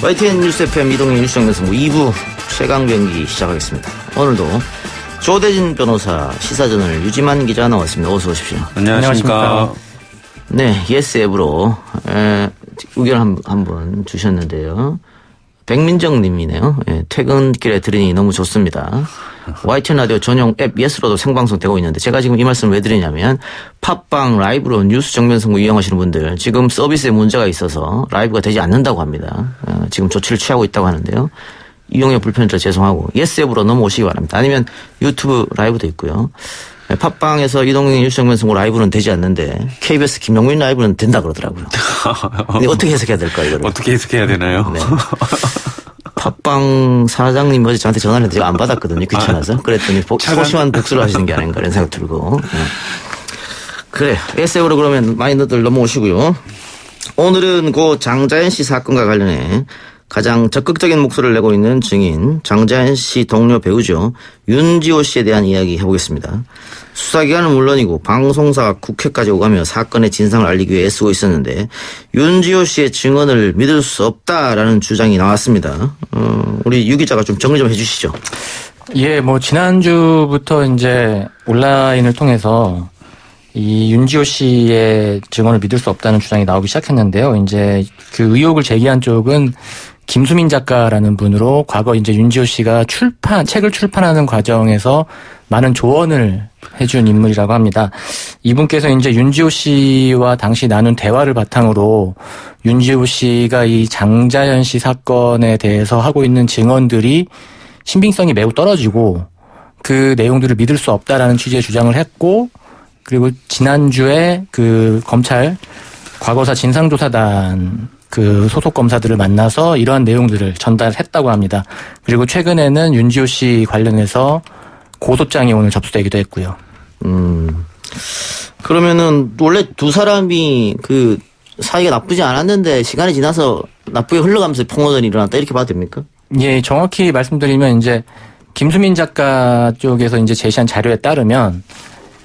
YTN 뉴스 FM 이동희 뉴스정면승부 2부 최강병기 시작하겠습니다. 오늘도 조대진 변호사 시사저널 유지만 기자 나왔습니다. 어서 오십시오. 안녕하십니까. 네, 예스 앱으로 의견 한번 주셨는데요. 백민정 님이네요. 퇴근길에 들으니 너무 좋습니다. YTN 라디오 전용 앱 예스로도 생방송 되고 있는데 제가 지금 이 말씀을 왜 드리냐면 팟빵 라이브로 뉴스 정면승부 이용하시는 분들 지금 서비스에 문제가 있어서 라이브가 되지 않는다고 합니다. 지금 조치를 취하고 있다고 하는데요. 이용에 불편해서 죄송하고 예스 앱으로 넘어오시기 바랍니다. 아니면 유튜브 라이브도 있고요. 팟빵에서 이동희 뉴스 정면승부 라이브는 되지 않는데 KBS 김용민 라이브는 된다 그러더라고요. 근데 어떻게 해석해야 될까요? 이거를? 어떻게 해석해야 되나요? 네. 팟빵 사장님 어제 저한테 전화를 했는데 제가 안 받았거든요. 귀찮아서. 그랬더니 소심한 복수를 하시는 게 아닌가 이런 생각 들고. 그래. SF로 그러면 많이들 넘어오시고요. 오늘은 고 장자연 씨 사건과 관련해 가장 적극적인 목소리를 내고 있는 증인 장자연 씨 동료 배우죠. 윤지호 씨에 대한 이야기 해보겠습니다. 수사기관은 물론이고 방송사가 국회까지 오가며 사건의 진상을 알리기 위해 애쓰고 있었는데 윤지호 씨의 증언을 믿을 수 없다라는 주장이 나왔습니다. 우리 유 기자가 좀 정리 좀 해주시죠. 예, 지난주부터 이제 온라인을 통해서 이 윤지호 씨의 증언을 믿을 수 없다는 주장이 나오기 시작했는데요. 이제 그 의혹을 제기한 쪽은 김수민 작가라는 분으로 과거 이제 윤지호 씨가 책을 출판하는 과정에서 많은 조언을 해준 인물이라고 합니다. 이분께서 이제 윤지호 씨와 당시 나눈 대화를 바탕으로 윤지호 씨가 이 장자연 씨 사건에 대해서 하고 있는 증언들이 신빙성이 매우 떨어지고 그 내용들을 믿을 수 없다라는 취지의 주장을 했고 그리고 지난주에 그 검찰 과거사 진상조사단 그 소속 검사들을 만나서 이러한 내용들을 전달했다고 합니다. 그리고 최근에는 윤지호 씨 관련해서 고소장이 오늘 접수되기도 했고요. 그러면은 원래 두 사람이 그 사이가 나쁘지 않았는데 시간이 지나서 나쁘게 흘러가면서 폭로전이 일어났다 이렇게 봐도 됩니까? 예, 정확히 말씀드리면 이제 김수민 작가 쪽에서 이제 제시한 자료에 따르면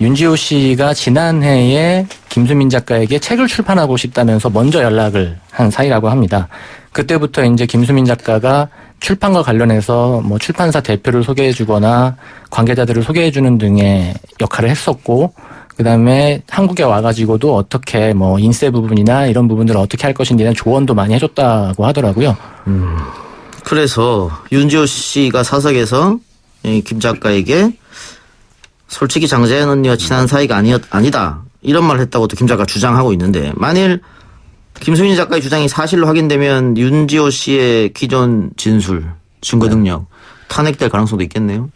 윤지호 씨가 지난해에 김수민 작가에게 책을 출판하고 싶다면서 먼저 연락을 한 사이라고 합니다. 그때부터 이제 김수민 작가가 출판과 관련해서 출판사 대표를 소개해주거나 관계자들을 소개해주는 등의 역할을 했었고, 그 다음에 한국에 와가지고도 어떻게 인쇄 부분이나 이런 부분들을 어떻게 할 것인지에 대한 조언도 많이 해줬다고 하더라고요. 그래서 윤지호 씨가 사석에서 김 작가에게 솔직히 장자연 언니와 친한 사이가 아니다. 이런 말을 했다고도 김 작가가 주장하고 있는데 만일 김수민 작가의 주장이 사실로 확인되면 윤지호 씨의 기존 진술, 증거 능력 탄핵될 가능성도 있겠네요.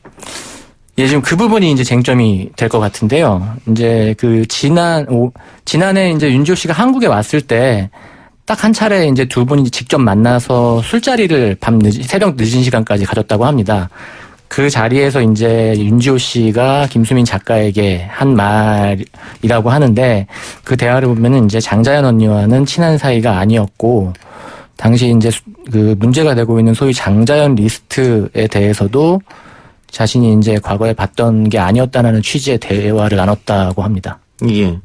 예, 지금 그 부분이 이제 쟁점이 될 것 같은데요. 이제 지난해 이제 윤지호 씨가 한국에 왔을 때 딱 한 차례 이제 두 분이 직접 만나서 술자리를 새벽 늦은 시간까지 가졌다고 합니다. 그 자리에서 이제 윤지호 씨가 김수민 작가에게 한 말이라고 하는데 그 대화를 보면은 이제 장자연 언니와는 친한 사이가 아니었고 당시 이제 그 문제가 되고 있는 소위 장자연 리스트에 대해서도 자신이 이제 과거에 봤던 게 아니었다는 취지의 대화를 나눴다고 합니다. 예.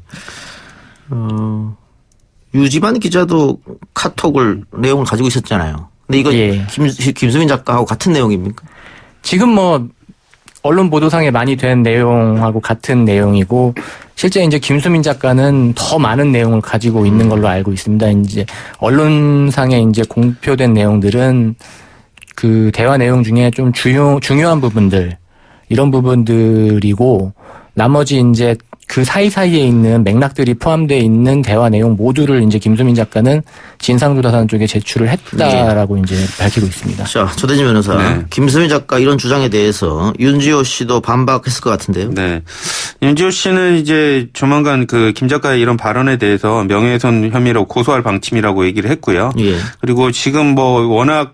유지만 기자도 카톡을 내용을 가지고 있었잖아요. 근데 이거 예. 김수민 작가하고 같은 내용입니까? 지금 언론 보도상에 많이 된 내용하고 같은 내용이고 실제 이제 김수민 작가는 더 많은 내용을 가지고 있는 걸로 알고 있습니다. 이제 언론상에 이제 공표된 내용들은 그 대화 내용 중에 좀 중요한 부분들 이런 부분들이고 나머지 이제 그 사이사이에 있는 맥락들이 포함되어 있는 대화 내용 모두를 이제 김수민 작가는 진상조사단 쪽에 제출을 했다라고 이제 밝히고 있습니다. 자, 조대진 변호사. 네. 김수민 작가 이런 주장에 대해서 윤지호 씨도 반박했을 것 같은데요. 네. 윤지호 씨는 이제 조만간 그 김 작가의 이런 발언에 대해서 명예훼손 혐의로 고소할 방침이라고 얘기를 했고요. 예. 그리고 지금 워낙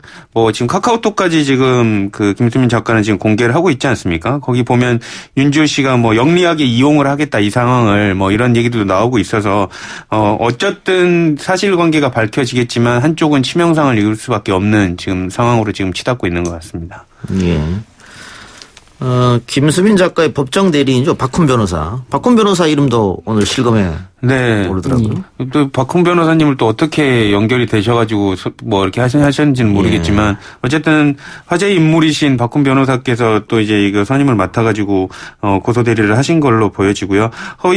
지금 카카오톡까지 지금 그 김수민 작가는 지금 공개를 하고 있지 않습니까? 거기 보면 윤지호 씨가 영리하게 이용을 하겠다 이 상황을 이런 얘기도 나오고 있어서 어쨌든 사실관계가 밝혀지겠지만 한쪽은 치명상을 입을 수밖에 없는 지금 상황으로 지금 치닫고 있는 것 같습니다. 예. 김수민 작가의 법정 대리인이죠. 박훈 변호사. 박훈 변호사 이름도 오늘 실검에 네. 모르더라고요. 또 박홍 변호사님을 또 어떻게 연결이 되셔가지고 뭐 이렇게 하셨는지는 모르겠지만 어쨌든 화제의 인물이신 박홍 변호사께서 또 이제 이거 선임을 맡아가지고 고소 대리를 하신 걸로 보여지고요.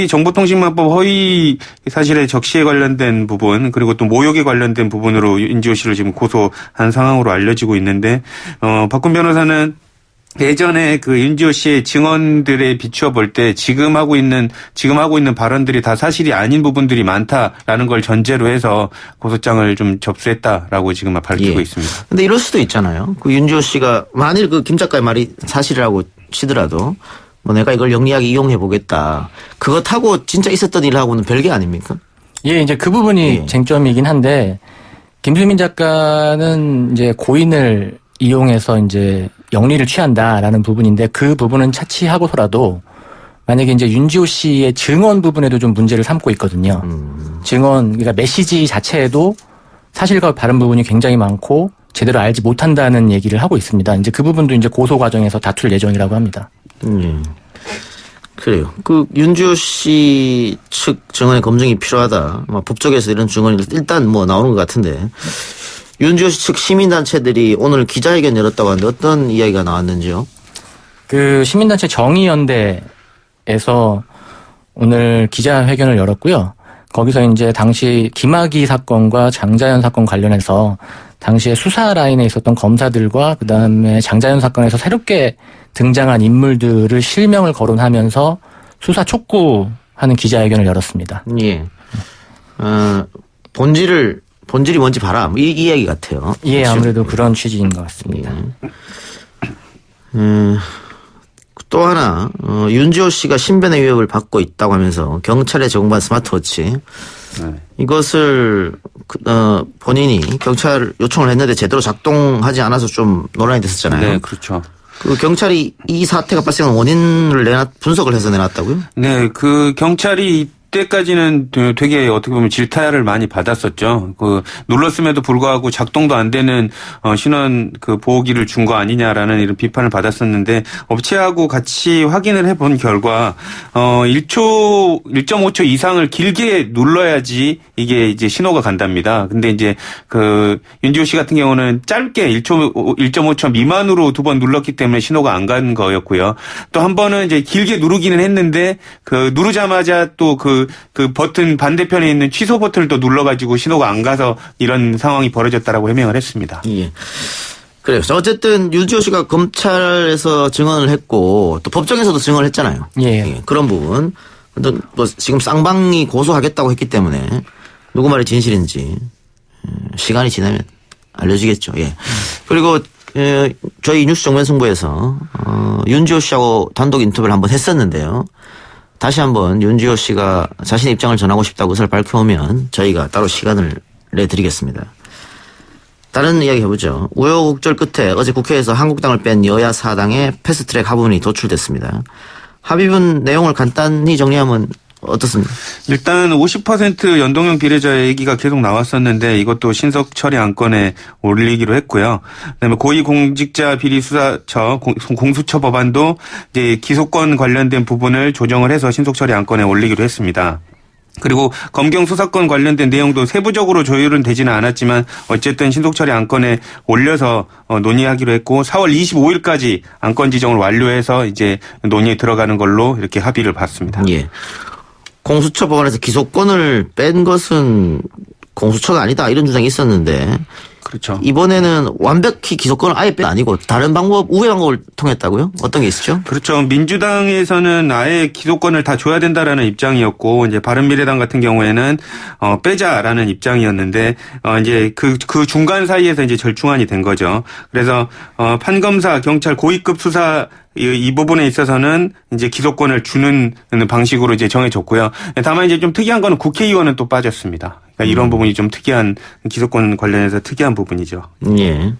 정보통신망법 허위 사실의 적시에 관련된 부분 그리고 또 모욕에 관련된 부분으로 윤지호 씨를 지금 고소한 상황으로 알려지고 있는데 박홍 변호사는 예전에 그 윤지호 씨의 증언들에 비추어 볼 때 지금 하고 있는 발언들이 다 사실이 아닌 부분들이 많다라는 걸 전제로 해서 고소장을 좀 접수했다라고 지금 밝히고 있습니다. 근데 이럴 수도 있잖아요. 그 윤지호 씨가 만일 그 김 작가의 말이 사실이라고 치더라도 뭐 내가 이걸 영리하게 이용해 보겠다. 그것하고 진짜 있었던 일하고는 별개 아닙니까? 예, 이제 그 부분이 쟁점이긴 한데 김수민 작가는 이제 고인을 이용해서 이제 영리를 취한다라는 부분인데 그 부분은 차치하고서라도 만약에 이제 윤지호 씨의 증언 부분에도 좀 문제를 삼고 있거든요. 증언, 그러니까 메시지 자체에도 사실과 다른 부분이 굉장히 많고 제대로 알지 못한다는 얘기를 하고 있습니다. 이제 그 부분도 이제 고소 과정에서 다툴 예정이라고 합니다. 그래요. 그 윤지호 씨 측 증언의 검증이 필요하다. 법조계에서 이런 증언이 일단 뭐 나오는 것 같은데 윤지호 씨 측 시민단체들이 오늘 기자회견 열었다고 하는데 어떤 이야기가 나왔는지요? 그 시민단체 정의연대에서 오늘 기자회견을 열었고요. 거기서 이제 당시 김학의 사건과 장자연 사건 관련해서 당시에 수사 라인에 있었던 검사들과 그다음에 장자연 사건에서 새롭게 등장한 인물들을 실명을 거론하면서 수사 촉구하는 기자회견을 열었습니다. 예. 본질이 뭔지 봐라. 이 이야기 같아요. 예, 그렇죠? 아무래도 그런 취지인 것 같습니다. 또 하나 윤지호 씨가 신변의 위협을 받고 있다고 하면서 경찰에 제공받은 스마트워치 이것을 본인이 경찰 요청을 했는데 제대로 작동하지 않아서 좀 논란이 됐었잖아요. 네, 그렇죠. 그 경찰이 이 사태가 발생한 원인을 분석을 해서 내놨다고요? 네, 그 경찰이 이때까지는 되게 어떻게 보면 질타를 많이 받았었죠. 그 눌렀음에도 불구하고 작동도 안 되는 신원 그 보호기를 준 거 아니냐라는 이런 비판을 받았었는데 업체하고 같이 확인을 해본 결과 1.5초 이상을 길게 눌러야지 이게 이제 신호가 간답니다. 근데 이제 그 윤지호 씨 같은 경우는 짧게 1.5초 미만으로 2번 눌렀기 때문에 신호가 안 간 거였고요. 또 한 번은 이제 길게 누르기는 했는데 그 누르자마자 또 그 버튼 반대편에 있는 취소 버튼을 또 눌러가지고 신호가 안 가서 이런 상황이 벌어졌다라고 해명을 했습니다. 예. 그래요. 어쨌든 윤지호 씨가 검찰에서 증언을 했고 또 법정에서도 증언을 했잖아요. 예. 그런 부분. 뭐 지금 쌍방이 고소하겠다고 했기 때문에 누구 말이 진실인지 시간이 지나면 알려지겠죠. 예. 그리고 저희 뉴스 정면승부에서 윤지호 씨하고 단독 인터뷰를 한번 했었는데요. 다시 한번 윤지호 씨가 자신의 입장을 전하고 싶다고 그것을 밝혀오면 저희가 따로 시간을 내드리겠습니다. 다른 이야기 해보죠. 우여곡절 끝에 어제 국회에서 한국당을 뺀 여야 4당의 패스트트랙 합의문이 도출됐습니다. 합의문 내용을 간단히 정리하면 어떻습니까? 일단 50% 연동형 비례자 얘기가 계속 나왔었는데 이것도 신속 처리 안건에 올리기로 했고요. 그다음에 고위공직자 비리수사처 공수처 법안도 이제 기소권 관련된 부분을 조정을 해서 신속 처리 안건에 올리기로 했습니다. 그리고 검경 수사권 관련된 내용도 세부적으로 조율은 되지는 않았지만 어쨌든 신속처리 안건에 올려서 논의하기로 했고 4월 25일까지 안건 지정을 완료해서 이제 논의에 들어가는 걸로 이렇게 합의를 봤습니다. 예. 공수처 법안에서 기소권을 뺀 것은 공수처가 아니다 이런 주장이 있었는데 그렇죠. 이번에는 완벽히 기소권을 아예 뺀 아니고 다른 방법, 우회 방법을 통했다고요? 어떤 게 있었죠? 그렇죠. 민주당에서는 아예 기소권을 다 줘야 된다라는 입장이었고 이제 바른미래당 같은 경우에는 빼자라는 입장이었는데 이제 그 중간 사이에서 이제 절충안이 된 거죠. 그래서 판검사, 경찰 고위급 수사 이 부분에 있어서는 이제 기소권을 주는 방식으로 이제 정해졌고요. 다만 이제 좀 특이한 거는 국회의원은 또 빠졌습니다. 그러니까 이런 부분이 좀 특이한 기소권 관련해서 특이한 부분이죠. 예.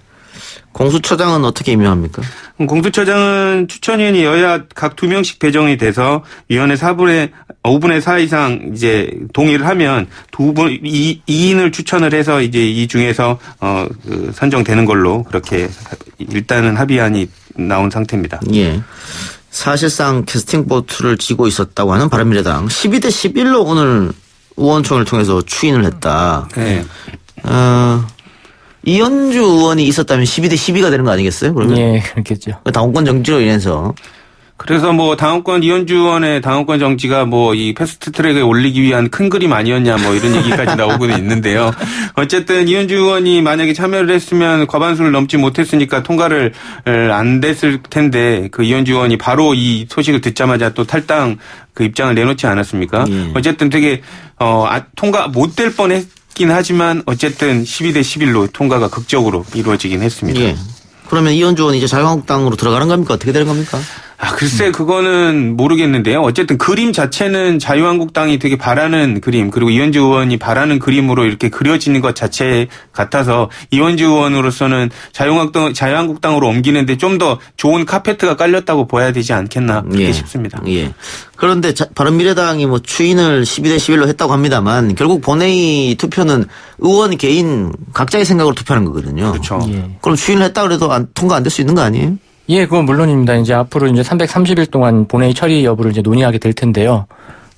공수처장은 어떻게 임명합니까? 공수처장은 추천위원이 여야 각 2명씩 배정이 돼서 위원회 5분의 4 이상 이제 동의를 하면 2인을 추천을 해서 이제 이 중에서 선정되는 걸로 그렇게 일단은 합의안이 나온 상태입니다. 예. 사실상 캐스팅 보트를 쥐고 있었다고 하는 바른미래당 12대 11로 오늘 의원총회를 통해서 추인을 했다. 네. 이현주 의원이 있었다면 12대 12가 되는 거 아니겠어요? 그러면? 예, 그렇겠죠. 당원권 정지로 인해서. 그래서 뭐 당원권 이현주 의원의 당원권 정지가 뭐 이 패스트 트랙에 올리기 위한 큰 그림 아니었냐 뭐 이런 얘기까지 나오고는 있는데요. 어쨌든 이현주 의원이 만약에 참여를 했으면 과반수를 넘지 못했으니까 통과를 안 됐을 텐데 그 이현주 의원이 바로 이 소식을 듣자마자 또 탈당 그 입장을 내놓지 않았습니까? 예. 어쨌든 되게 통과 못 될 뻔했긴 하지만 어쨌든 12대 11로 통과가 극적으로 이루어지긴 했습니다. 예. 그러면 이현주 의원이 이제 자유한국당으로 들어가는 겁니까? 어떻게 되는 겁니까? 글쎄 그거는 모르겠는데요. 어쨌든 그림 자체는 자유한국당이 되게 바라는 그림 그리고 이현주 의원이 바라는 그림으로 이렇게 그려지는 것 자체 같아서 이현주 의원으로서는 자유한국당으로 옮기는데 좀 더 좋은 카페트가 깔렸다고 봐야 되지 않겠나 그렇게 싶습니다. 예. 그런데 바른미래당이 뭐 추인을 12대 11로 했다고 합니다만 결국 본회의 투표는 의원 개인 각자의 생각으로 투표하는 거거든요. 그렇죠. 예. 그럼 추인을 했다 그래도 통과 안 될 수 있는 거 아니에요? 예, 그건 물론입니다. 이제 앞으로 이제 330일 동안 본회의 처리 여부를 이제 논의하게 될 텐데요.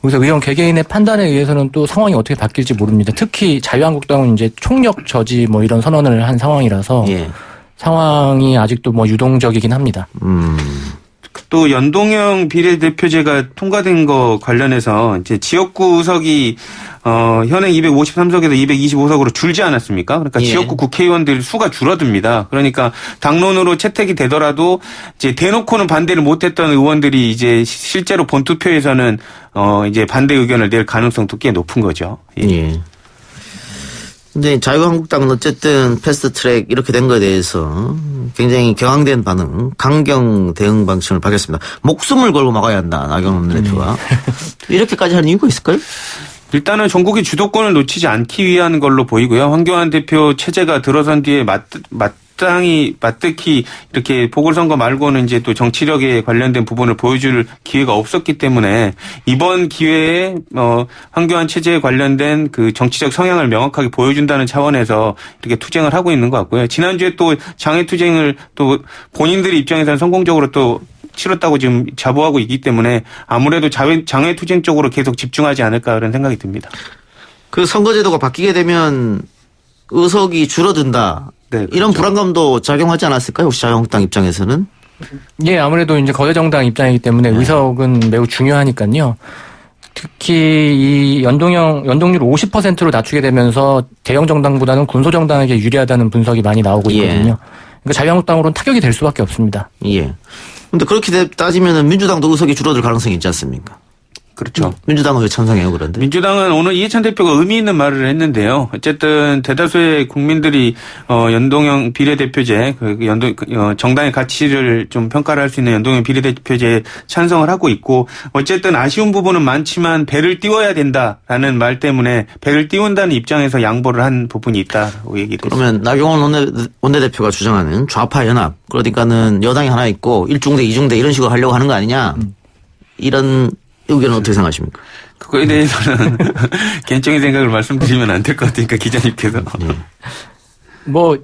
그래서 의원 개개인의 판단에 의해서는 또 상황이 어떻게 바뀔지 모릅니다. 특히 자유한국당은 이제 총력 저지 뭐 이런 선언을 한 상황이라서 예. 상황이 아직도 뭐 유동적이긴 합니다. 또 연동형 비례대표제가 통과된 거 관련해서 이제 지역구 의석이 현행 253석에서 225석으로 줄지 않았습니까? 그러니까 예. 지역구 국회의원들 수가 줄어듭니다. 그러니까 당론으로 채택이 되더라도 이제 대놓고는 반대를 못했던 의원들이 이제 실제로 본투표에서는 이제 반대 의견을 낼 가능성도 꽤 높은 거죠. 예. 예. 근데 자유한국당은 어쨌든 패스트트랙 이렇게 된 거에 대해서 굉장히 격앙된 반응, 강경 대응 방침을 밝혔습니다. 목숨을 걸고 막아야 한다, 나경원 대표가. 이렇게까지 하는 이유가 있을까요? 일단은 전국의 주도권을 놓치지 않기 위한 걸로 보이고요. 황교안 대표 체제가 들어선 뒤에 마땅히 이렇게 보궐선거 말고는 이제 또 정치력에 관련된 부분을 보여줄 기회가 없었기 때문에 이번 기회에 황교안 체제에 관련된 그 정치적 성향을 명확하게 보여준다는 차원에서 이렇게 투쟁을 하고 있는 것 같고요. 지난주에 또 장애 투쟁을 또 본인들의 입장에서는 성공적으로 또 치렀다고 지금 자부하고 있기 때문에 아무래도 장애 투쟁 쪽으로 계속 집중하지 않을까 그런 생각이 듭니다. 그 선거제도가 바뀌게 되면 의석이 줄어든다. 네, 그렇죠. 이런 불안감도 작용하지 않았을까요? 혹시 자유한국당 입장에서는? 예, 아무래도 이제 거대정당 입장이기 때문에 의석은 매우 중요하니까요. 특히 이 연동률 50%로 낮추게 되면서 대형 정당보다는 군소정당에게 유리하다는 분석이 많이 나오고 있거든요. 그러니까 자유한국당으로는 타격이 될 수밖에 없습니다. 예. 근데 그렇게 따지면은 민주당도 의석이 줄어들 가능성이 있지 않습니까? 그렇죠. 민주당은 왜 찬성해요, 그런데? 민주당은 오늘 이해찬 대표가 의미 있는 말을 했는데요. 어쨌든 대다수의 국민들이 연동형 비례대표제, 정당의 가치를 좀 평가를 할 수 있는 연동형 비례대표제에 찬성을 하고 있고, 어쨌든 아쉬운 부분은 많지만 배를 띄워야 된다라는 말 때문에 배를 띄운다는 입장에서 양보를 한 부분이 있다고 얘기를 했습니다. 그러면 나경원 원내대표가 주장하는 좌파 연합, 그러니까는 여당이 하나 있고 1중대, 2중대 이런 식으로 하려고 하는 거 아니냐? 이런 의견은 어떻게 생각하십니까? 그거에 대해서는 개인적인 생각을 말씀드리면 안 될 것 같으니까 기자님께서. 뭐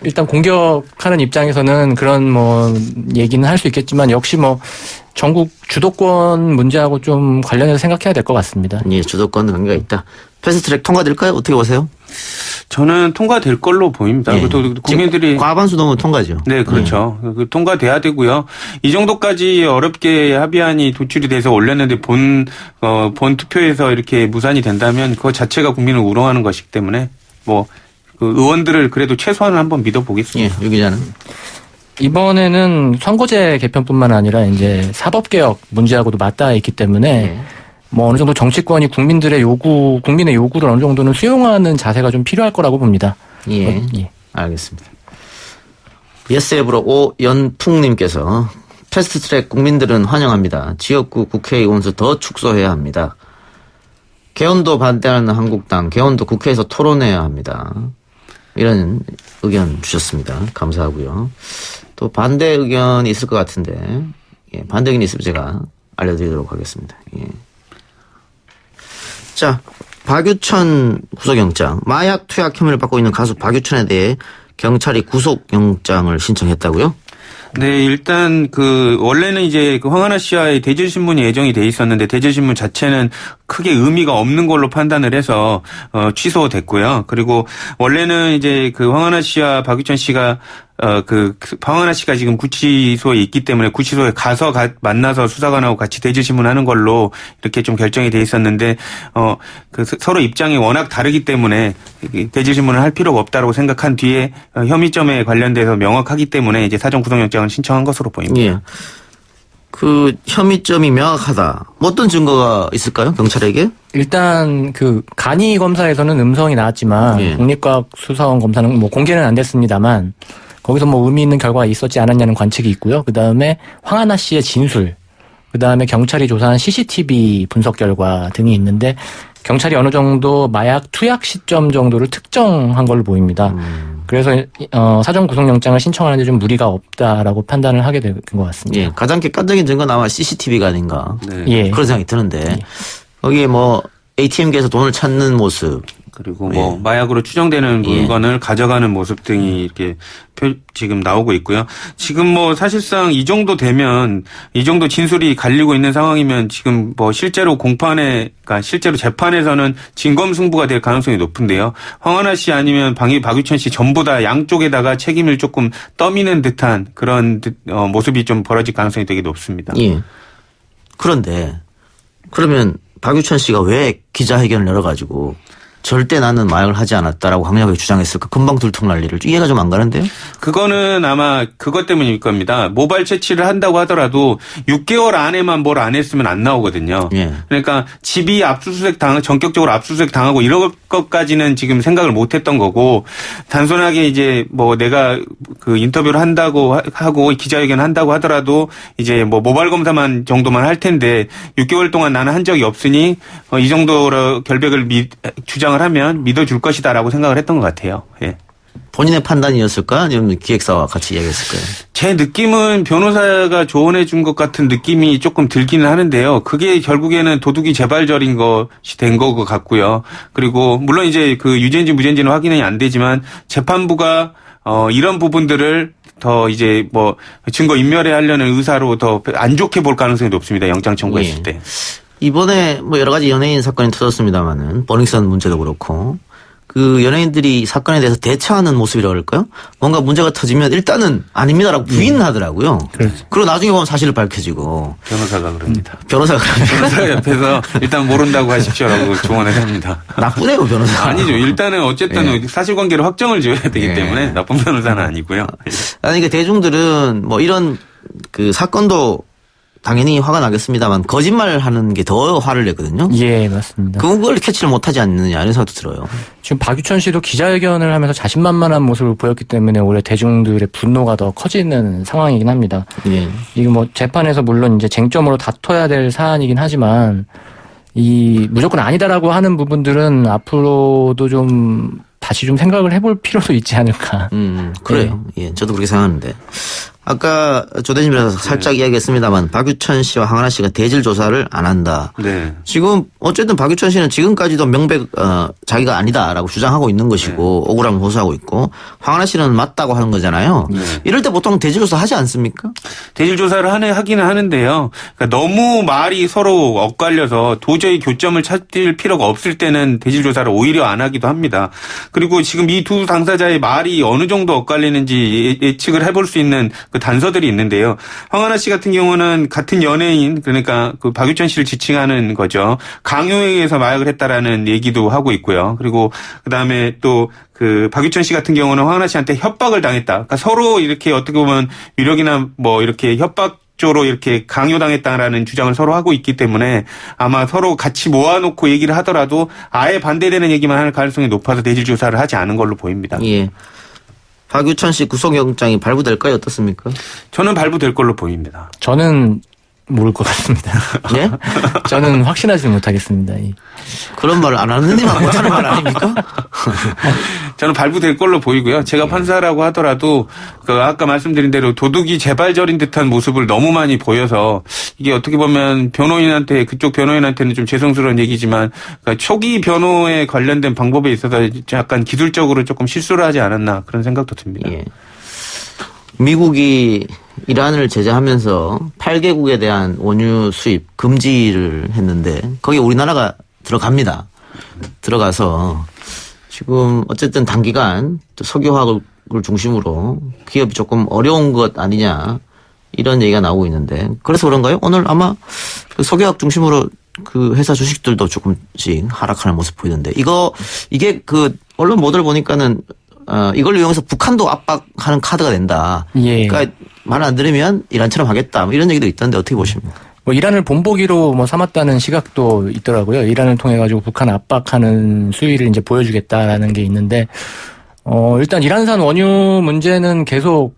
일단 공격하는 입장에서는 그런 뭐 얘기는 할 수 있겠지만 역시 뭐 전국 주도권 문제하고 좀 관련해서 생각해야 될 것 같습니다. 예, 주도권 관계가 있다. 패스트트랙 통과될까요? 어떻게 보세요? 저는 통과될 걸로 보입니다. 예. 또 국민들이 과반수 넘으면 통과죠. 네, 그렇죠. 통과돼야 되고요. 이 정도까지 어렵게 합의안이 도출이 돼서 올렸는데 본 투표에서 이렇게 무산이 된다면 그거 자체가 국민을 우롱하는 것이기 때문에 그 의원들을 그래도 최소한은 한번 믿어보겠습니다. 예, 유 기자는. 이번에는 선거제 개편뿐만 아니라 이제 사법개혁 문제하고도 맞닿아 있기 때문에 뭐 어느 정도 정치권이 국민의 요구를 어느 정도는 수용하는 자세가 좀 필요할 거라고 봅니다. 예. 알겠습니다. 예스앱으로 오연풍님께서 패스트트랙 국민들은 환영합니다. 지역구 국회의원 수 더 축소해야 합니다. 개헌도 반대하는 한국당, 개헌도 국회에서 토론해야 합니다. 이런 의견 주셨습니다. 감사하고요. 또 반대 의견이 있을 것 같은데 반대 의견이 있으면 제가 알려드리도록 하겠습니다. 예. 자, 박유천 구속영장. 마약 투약 혐의를 받고 있는 가수 박유천에 대해 경찰이 구속영장을 신청했다고요? 네, 일단 원래는 이제 황하나 씨와의 대질신문이 예정이 돼 있었는데 대질신문 자체는 크게 의미가 없는 걸로 판단을 해서 취소됐고요. 그리고 원래는 이제 황하나 씨와 박유천 씨가 황하나 씨가 지금 구치소에 있기 때문에 구치소에 가서 만나서 수사관하고 같이 대질신문 하는 걸로 이렇게 좀 결정이 돼 있었는데, 서로 입장이 워낙 다르기 때문에 대질신문을 할 필요가 없다고 생각한 뒤에 혐의점에 관련돼서 명확하기 때문에 이제 사전 구속영장을 신청한 것으로 보입니다. 예. 혐의점이 명확하다. 어떤 증거가 있을까요? 경찰에게? 일단 간이 검사에서는 음성이 나왔지만 예. 국립과학수사원 검사는 공개는 안 됐습니다만 거기서 의미 있는 결과가 있었지 않았냐는 관측이 있고요. 그다음에 황하나 씨의 진술, 그다음에 경찰이 조사한 CCTV 분석 결과 등이 있는데 경찰이 어느 정도 마약 투약 시점 정도를 특정한 걸로 보입니다. 그래서 사전 구속영장을 신청하는데 좀 무리가 없다라고 판단을 하게 된 것 같습니다. 예, 가장 객관적인 증거는 아마 CCTV가 아닌가. 네. 예. 그런 생각이 드는데 거기에 ATM기에서 돈을 찾는 모습. 그리고 마약으로 추정되는 물건을 가져가는 모습 등이 이렇게 지금 나오고 있고요. 지금 사실상 이 정도 되면, 이 정도 진술이 갈리고 있는 상황이면 지금 실제로 그러니까 실제로 재판에서는 진검승부가 될 가능성이 높은데요. 황하나 씨 아니면 박유천 씨 전부 다 양쪽에다가 책임을 조금 떠미는 듯한 그런 모습이 좀 벌어질 가능성이 되게 높습니다. 예. 그런데 그러면 박유천 씨가 왜 기자회견을 열어가지고 절대 나는 마약을 하지 않았다라고 강력하게 주장했을까? 금방 들통날리를 이해가 좀 안 가는데요? 그거는 아마 그것 때문일 겁니다. 모발 채취를 한다고 하더라도 6개월 안에만 뭘 안 했으면 안 나오거든요. 예. 그러니까 집이 전격적으로 압수수색 당하고 이럴 것까지는 지금 생각을 못 했던 거고, 단순하게 이제 내가 인터뷰를 한다고 하고 기자회견 한다고 하더라도 이제 모발 검사만 정도만 할 텐데 6개월 동안 나는 한 적이 없으니 이 정도로 결백을 주장을 하면 믿어줄 것이다라고 생각을 했던 것 같아요. 예. 본인의 판단이었을까? 아니면 기획사와 같이 이야기했을까요? 제 느낌은 변호사가 조언해 준 것 같은 느낌이 조금 들기는 하는데요. 그게 결국에는 도둑이 재발절인 것이 된 것 같고요. 그리고 물론 이제 유죄인지 무죄인지는 확인이 안 되지만 재판부가 이런 부분들을 더 이제 증거 인멸해 하려는 의사로 더 안 좋게 볼 가능성이 높습니다. 영장 청구했을 때. 이번에 여러 가지 연예인 사건이 터졌습니다만은 버닝썬 문제도 그렇고 연예인들이 사건에 대해서 대처하는 모습이라고 할까요? 뭔가 문제가 터지면 일단은 아닙니다라고 부인하더라고요. 그렇죠. 그리고 나중에 보면 사실이 밝혀지고. 변호사가 그럽니다. 변호사가 옆에서 일단 모른다고 하십시오라고 조언을 합니다. 나쁘네요, 변호사. 아니죠. 일단은 어쨌든 사실관계를 확정을 지어야 되기 때문에 나쁜 변호사는 아니고요. 아니, 대중들은 이런 사건도 당연히 화가 나겠습니다만 거짓말을 하는 게 더 화를 내거든요. 예, 맞습니다. 그걸 캐치를 못하지 않느냐 이런 생각도 들어요. 지금 박유천 씨도 기자회견을 하면서 자신만만한 모습을 보였기 때문에 올해 대중들의 분노가 더 커지는 상황이긴 합니다. 예. 이게 재판에서 물론 이제 쟁점으로 다퉈야 될 사안이긴 하지만 무조건 아니다라고 하는 부분들은 앞으로도 다시 생각을 해볼 필요도 있지 않을까. 그래요. 예, 저도 그렇게 생각하는데. 아까 조대진에서 살짝 이야기했습니다만 박유천 씨와 황하나 씨가 대질 조사를 안 한다. 네. 지금 어쨌든 박유천 씨는 지금까지도 자기가 아니다라고 주장하고 있는 것이고 억울함을 호소하고 있고 황하나 씨는 맞다고 하는 거잖아요. 네. 이럴 때 보통 대질 조사 하지 않습니까? 대질 조사를 하기는 하는데요. 그러니까 너무 말이 서로 엇갈려서 도저히 교점을 찾을 필요가 없을 때는 대질 조사를 오히려 안 하기도 합니다. 그리고 지금 이 두 당사자의 말이 어느 정도 엇갈리는지 예측을 해볼 수 있는 단서들이 있는데요. 황하나 씨 같은 경우는 같은 연예인, 그러니까 박유천 씨를 지칭하는 거죠. 강요행위에서 마약을 했다라는 얘기도 하고 있고요. 그리고 그다음에 또 박유천 씨 같은 경우는 황하나 씨한테 협박을 당했다. 그러니까 서로 이렇게 어떻게 보면 위력이나 이렇게 협박 쪽으로 이렇게 강요당했다라는 주장을 서로 하고 있기 때문에 아마 서로 같이 모아놓고 얘기를 하더라도 아예 반대되는 얘기만 할 가능성이 높아서 대질 조사를 하지 않은 걸로 보입니다. 예. 박유천 씨 구속영장이 발부될까요? 어떻습니까? 저는 발부될 걸로 보입니다. 저는 모를 것 같습니다. 예? 저는 확신하지 못하겠습니다. 그런 말을 안 하는 데만 못하는 말 아닙니까? 저는 발부될 걸로 보이고요. 제가 판사라고 하더라도 아까 말씀드린 대로 도둑이 재발절인 듯한 모습을 너무 많이 보여서 이게 어떻게 보면 그쪽 변호인한테는 좀 죄송스러운 얘기지만 그러니까 초기 변호에 관련된 방법에 있어서 약간 기술적으로 조금 실수를 하지 않았나 그런 생각도 듭니다. 예. 미국이 이란을 제재하면서 8개국에 대한 원유 수입 금지를 했는데 거기에 우리나라가 들어갑니다. 들어가서 지금 어쨌든 단기간 또 석유화학을 중심으로 기업이 조금 어려운 것 아니냐 이런 얘기가 나오고 있는데 그래서 그런가요? 오늘 아마 그 석유화학 중심으로 그 회사 주식들도 조금씩 하락하는 모습 보이는데 이게 그 언론 보도를 보니까는 이걸 이용해서 북한도 압박하는 카드가 된다. 예. 그러니까 말 안 들으면 이란처럼 하겠다. 뭐 이런 얘기도 있던데 어떻게 보십니까? 뭐 이란을 본보기로 뭐 삼았다는 시각도 있더라고요. 이란을 통해 가지고 북한 압박하는 수위를 이제 보여주겠다라는 게 있는데 일단 이란산 원유 문제는 계속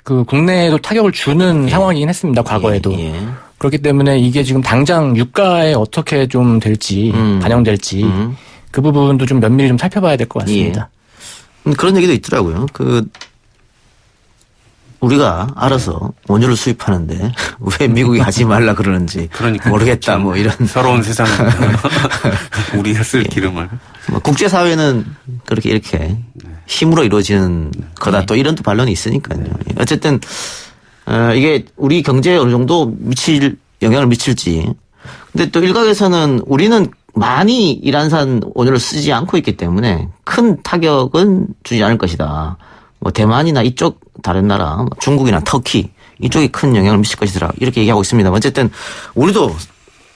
그 국내에도 타격을 주는 상황이긴 했습니다. 과거에도. 예. 그렇기 때문에 이게 지금 당장 유가에 어떻게 좀 될지 반영될지 그 부분도 좀 면밀히 좀 살펴봐야 될 것 같습니다. 예. 그런 얘기도 있더라고요. 우리가 알아서 원유를 수입하는데 왜 미국이 하지 말라 그러는지 그러니까 모르겠다. 뭐 이런 서러운 세상 우리가 쓸 기름을 국제사회는 그렇게 이렇게 힘으로 이루어지는 거다. 또 이런 또 반론이 있으니까요. 어쨌든 이게 우리 경제에 어느 정도 영향을 미칠지. 근데 또 일각에서는 우리는 많이 이란산 원유를 쓰지 않고 있기 때문에 큰 타격은 주지 않을 것이다. 뭐 대만이나 이쪽 다른 나라, 중국이나 터키 이쪽이 큰 영향을 미칠 것이더라. 이렇게 얘기하고 있습니다. 어쨌든 우리도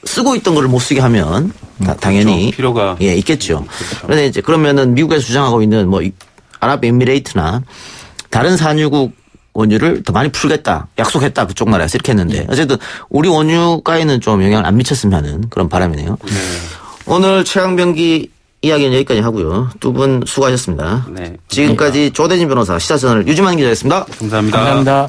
쓰고 있던 거를 못 쓰게 하면 당연히 그렇죠. 필요가 있겠죠. 그렇죠. 그런데 이제 그러면은 미국에서 주장하고 있는 뭐 아랍에미레이트나 다른 산유국 원유를 더 많이 풀겠다, 약속했다 그쪽 나라에서 이렇게 했는데 어쨌든 우리 원유가에는 좀 영향을 안 미쳤으면 하는 그런 바람이네요. 네. 오늘 최강병기 이야기는 여기까지 하고요. 두 분 수고하셨습니다. 네. 지금까지 조대진 변호사, 시사저널 유지만 기자였습니다. 감사합니다. 감사합니다.